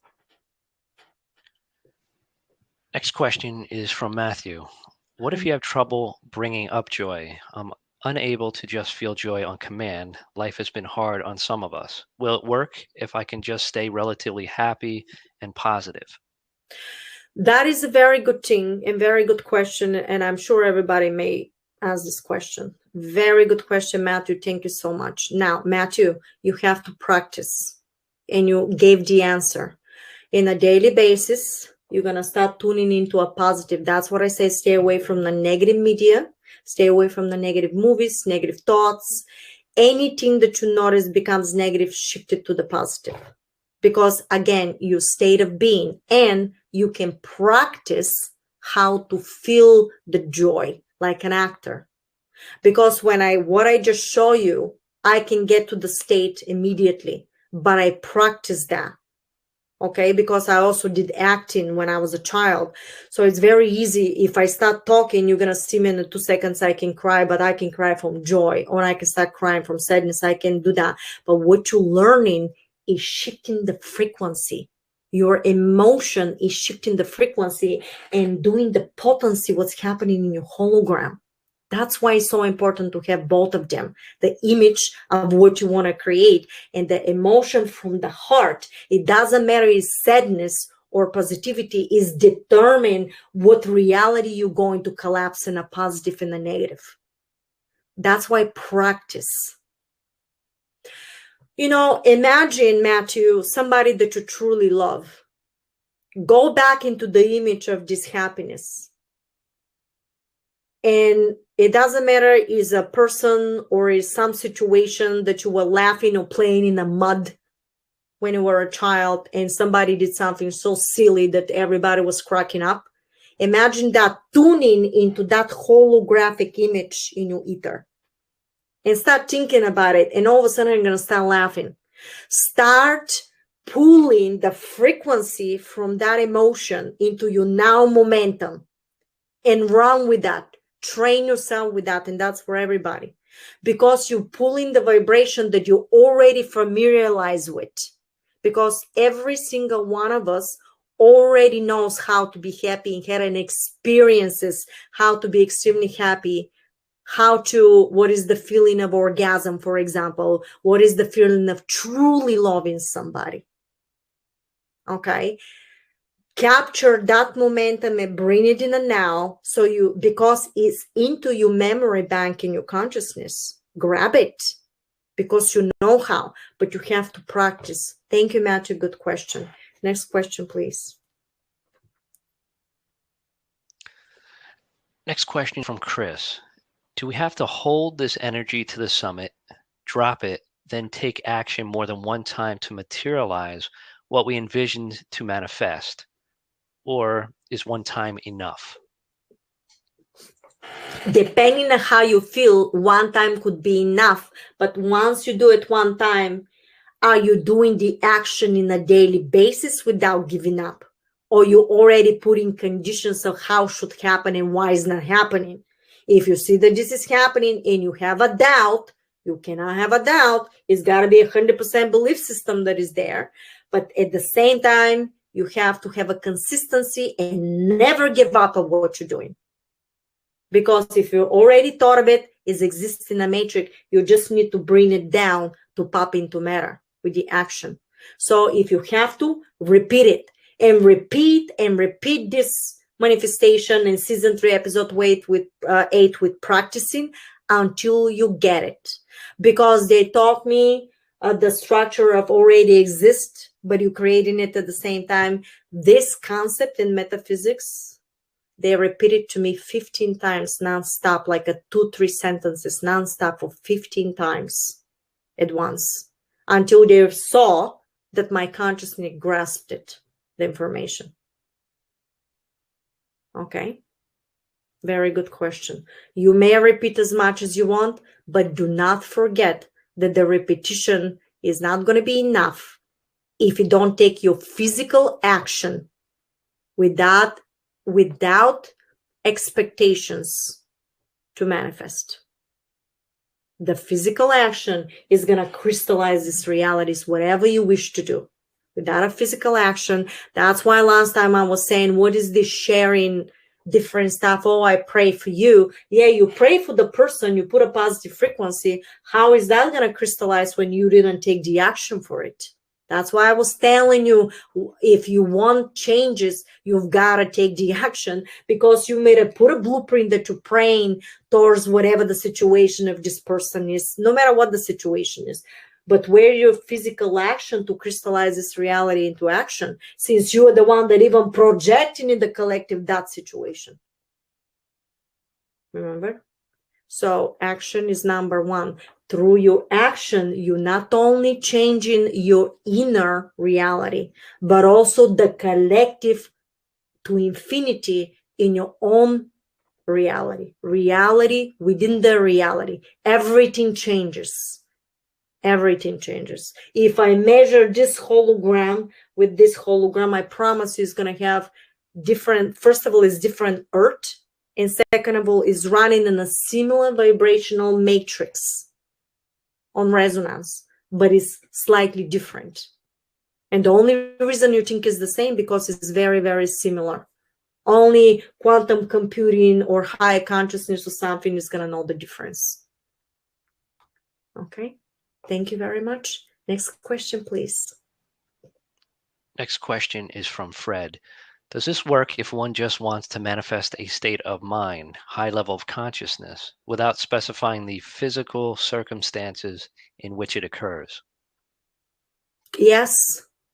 Next question is from Matthew. What if you have trouble bringing up joy? I'm unable to just feel joy on command. Life has been hard on some of us. Will it work if I can just stay relatively happy and positive? That is a very good thing and very good question. And I'm sure everybody may ask this question. Very good question, Matthew. Thank you so much. Now, Matthew, you have to practice. And you gave the answer. In a daily basis, you're going to start tuning into a positive. That's what I say. Stay away from the negative media. Stay away from the negative movies, negative thoughts. Anything that you notice becomes negative, shift it to the positive. Because again, your state of being, and you can practice how to feel the joy like an actor. Because what I just show you, I can get to the state immediately, but I practice that. Okay, because I also did acting when I was a child. So it's very easy. If I start talking, you're going to see me in 2 seconds, I can cry, but I can cry from joy, or I can start crying from sadness. I can do that. But what you're learning is shifting the frequency. Your emotion is shifting the frequency and doing the potency, what's happening in your hologram. That's why it's so important to have both of them, the image of what you want to create and the emotion from the heart. It doesn't matter if sadness or positivity is determine what reality you're going to collapse in, a positive and a negative. That's why practice. You know, imagine, Matthew, somebody that you truly love. Go back into the image of this happiness. And it doesn't matter is a person or is some situation that you were laughing or playing in the mud when you were a child and somebody did something so silly that everybody was cracking up. Imagine that, tuning into that holographic image in your ether. And start thinking about it. And all of a sudden, you're going to start laughing. Start pulling the frequency from that emotion into your now momentum and run with that. Train yourself with that. And that's for everybody. Because you're pulling the vibration that you already familiarize with. Because every single one of us already knows how to be happy and had an experiences how to be extremely happy. What is the feeling of orgasm, for example? What is the feeling of truly loving somebody? Okay. Capture that momentum and bring it in the now. So because it's into your memory bank in your consciousness, grab it because you know how, but you have to practice. Thank you, Matthew. Good question. Next question, please. Next question from Chris. Do we have to hold this energy to the summit, drop it, then take action more than one time to materialize what we envisioned to manifest? Or is one time enough? Depending on how you feel, one time could be enough. But once you do it one time, are you doing the action in a daily basis without giving up? Or you already putting conditions of how should happen and why is not happening? If you see that this is happening and you have a doubt, you cannot have a doubt. It's got to be 100% belief system that is there. But at the same time, you have to have a consistency and never give up on what you're doing. Because if you already thought of it, it exists in a matrix, you just need to bring it down to pop into matter with the action. So if you have to, repeat it and repeat this manifestation in season 3, episode 8 with practicing until you get it. Because they taught me the structure of already exist, but you creating it at the same time. This concept in metaphysics, they repeated to me 15 times nonstop, like a 2-3 sentences nonstop for 15 times at once, until they saw that my consciousness grasped it, the information. Okay. Very good question. You may repeat as much as you want, but do not forget that the repetition is not going to be enough if you don't take your physical action without expectations to manifest. The physical action is going to crystallize these realities, whatever you wish to do. Without a physical action, that's why last time I was saying, what is this sharing different stuff? Oh, I pray for you. Yeah, you pray for the person, you put a positive frequency. How is that going to crystallize when you didn't take the action for it? That's why I was telling you, if you want changes, you've got to take the action, because you made put a blueprint that you're praying towards whatever the situation of this person is, no matter what the situation is. But where your physical action to crystallize this reality into action, since you are the one that even projecting in the collective that situation. Remember? So action is number one. Through your action, you're not only changing your inner reality, but also the collective to infinity in your own reality. Reality within the reality. Everything changes. Everything changes. If I measure this hologram with this hologram, I promise you it's going to have different, first of all, it's different earth. And second of all, is running in a similar vibrational matrix on resonance, but it's slightly different. And the only reason you think is the same because it's very, very similar. Only quantum computing or high consciousness or something is going to know the difference. Okay. Thank you very much. Next question, please. Next question is from Fred. Does this work if one just wants to manifest a state of mind, high level of consciousness, without specifying the physical circumstances in which it occurs? Yes.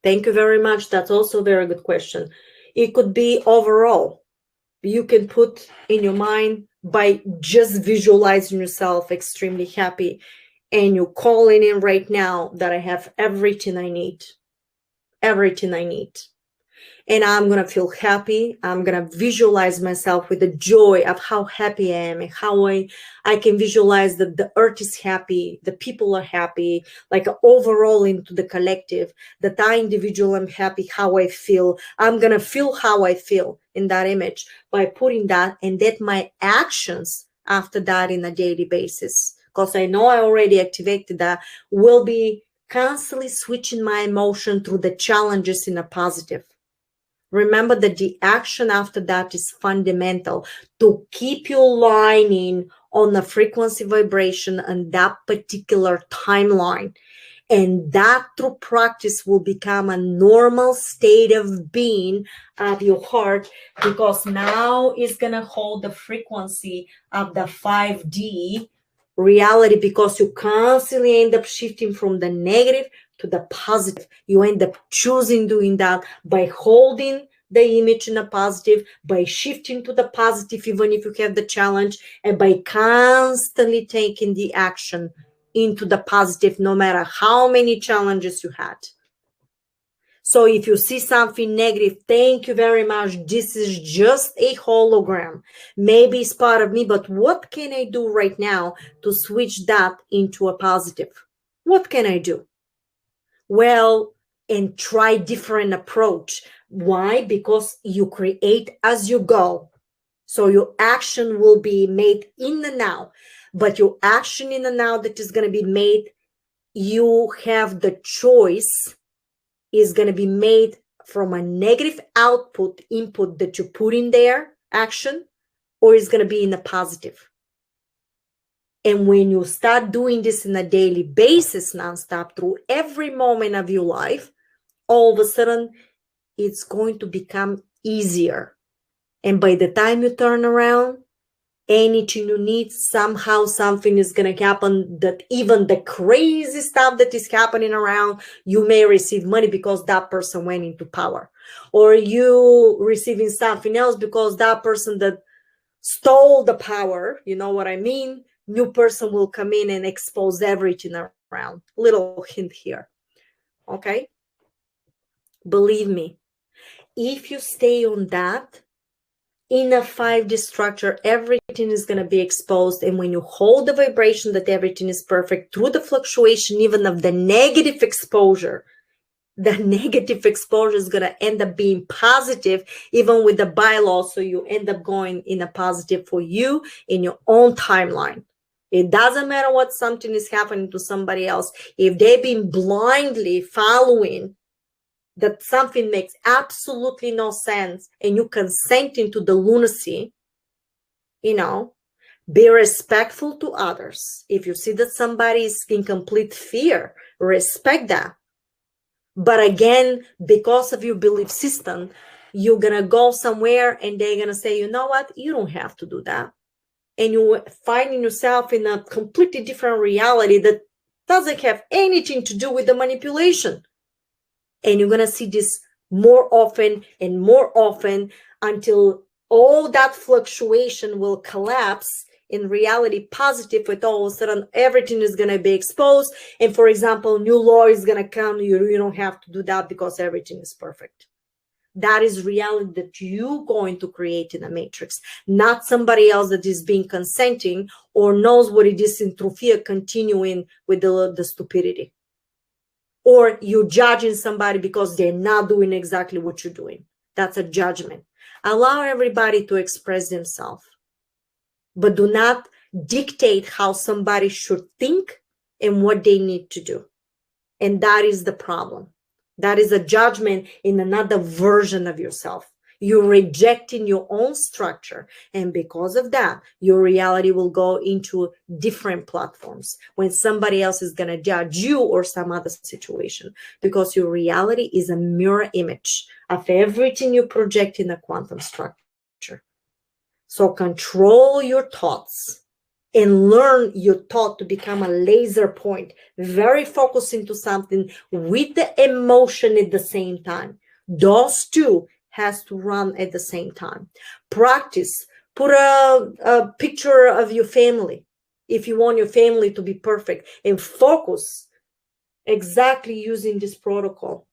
Thank you very much. That's also a very good question. It could be overall. You can put in your mind by just visualizing yourself extremely happy, and you're calling in right now that I have everything I need. Everything I need. And I'm going to feel happy. I'm going to visualize myself with the joy of how happy I am and how I can visualize that the earth is happy, the people are happy, like overall into the collective, that I individual am happy, how I feel. I'm going to feel how I feel in that image by putting that, and that my actions after that in a daily basis, because I know I already activated that, will be constantly switching my emotion through the challenges in a positive. Remember that the action after that is fundamental to keep you lining on the frequency vibration and that particular timeline. And that through practice will become a normal state of being of your heart, because now it's going to hold the frequency of the 5D reality, because you constantly end up shifting from the negative to the positive. You end up choosing doing that by holding the image in a positive, by shifting to the positive even if you have the challenge, and by constantly taking the action into the positive no matter how many challenges you had. So if you see something negative, thank you very much. This is just a hologram. Maybe it's part of me, but what can I do right now to switch that into a positive? What can I do? Well, and try different approach. Why? Because you create as you go. So your action will be made in the now, but your action in the now that is going to be made, you have the choice, is going to be made from a negative input that you put in there, action, or is going to be in a positive. And when you start doing this on a daily basis, nonstop, through every moment of your life, all of a sudden it's going to become easier. And by the time you turn around, anything you need, somehow something is going to happen, that even the crazy stuff that is happening around, you may receive money because that person went into power, or you receiving something else because that person that stole the power, you know what I mean, new person will come in and expose everything around. Little hint here. Okay, believe me, if you stay on that, in a 5D structure, everything is going to be exposed. And when you hold the vibration that everything is perfect through the fluctuation, even of the negative exposure, the negative exposure is going to end up being positive, even with the bylaw. So you end up going in a positive for you in your own timeline. It doesn't matter what something is happening to somebody else. If they've been blindly following that something makes absolutely no sense and you consenting to the lunacy, you know, be respectful to others. If you see that somebody is in complete fear, respect that. But again, because of your belief system, you're going to go somewhere and they're going to say, you know what, you don't have to do that. And you're finding yourself in a completely different reality that doesn't have anything to do with the manipulation. And you're going to see this more often and more often until all that fluctuation will collapse in reality positive, with all of a sudden everything is going to be exposed. And for example, new law is going to come. You don't have to do that because everything is perfect. That is reality that you're going to create in a matrix, not somebody else that is being consenting or knows what it is in through fear, continuing with the stupidity. Or you're judging somebody because they're not doing exactly what you're doing. That's a judgment. Allow everybody to express themselves, but do not dictate how somebody should think and what they need to do. And that is the problem. That is a judgment in another version of yourself. You're rejecting your own structure. And because of that, your reality will go into different platforms when somebody else is going to judge you or some other situation, because your reality is a mirror image of everything you project in a quantum structure. So control your thoughts and learn your thought to become a laser point, very focused into something with the emotion at the same time. Those two has to run at the same time. Practice. Put a picture of your family if you want your family to be perfect, and focus exactly using this protocol.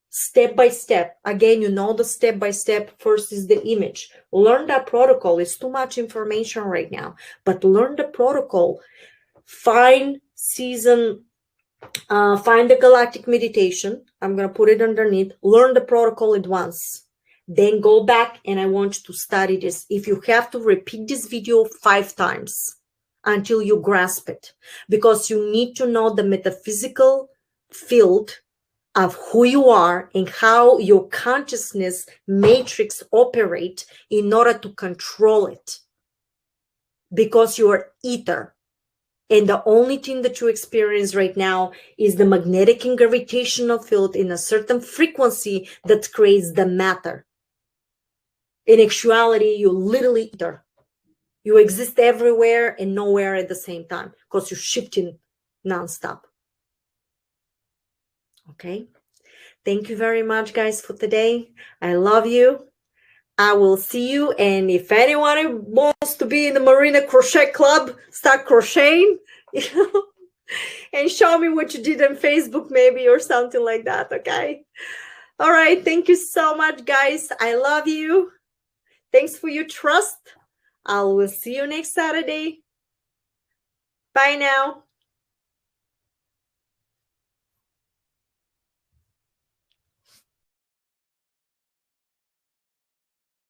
Step by step. Again, you know the step by step. First is the image. Learn that protocol. It's too much information right now, but learn the protocol. Find the galactic meditation. I'm going to put it underneath. Learn the protocol at once. Then go back and I want you to study this. If you have to, repeat this video 5 times until you grasp it, because you need to know the metaphysical field of who you are and how your consciousness matrix operate in order to control it, because you are ether. And the only thing that you experience right now is the magnetic and gravitational field in a certain frequency that creates the matter. In actuality, you literally ether. You exist everywhere and nowhere at the same time because you're shifting nonstop. Okay. Thank you very much, guys, for today. I love you. I will see you. And if anyone wants to be in the Marina Crochet Club, start crocheting, you know, and show me what you did on Facebook, maybe, or something like that. Okay. All right. Thank you so much, guys. I love you. Thanks for your trust. I will see you next Saturday. Bye now.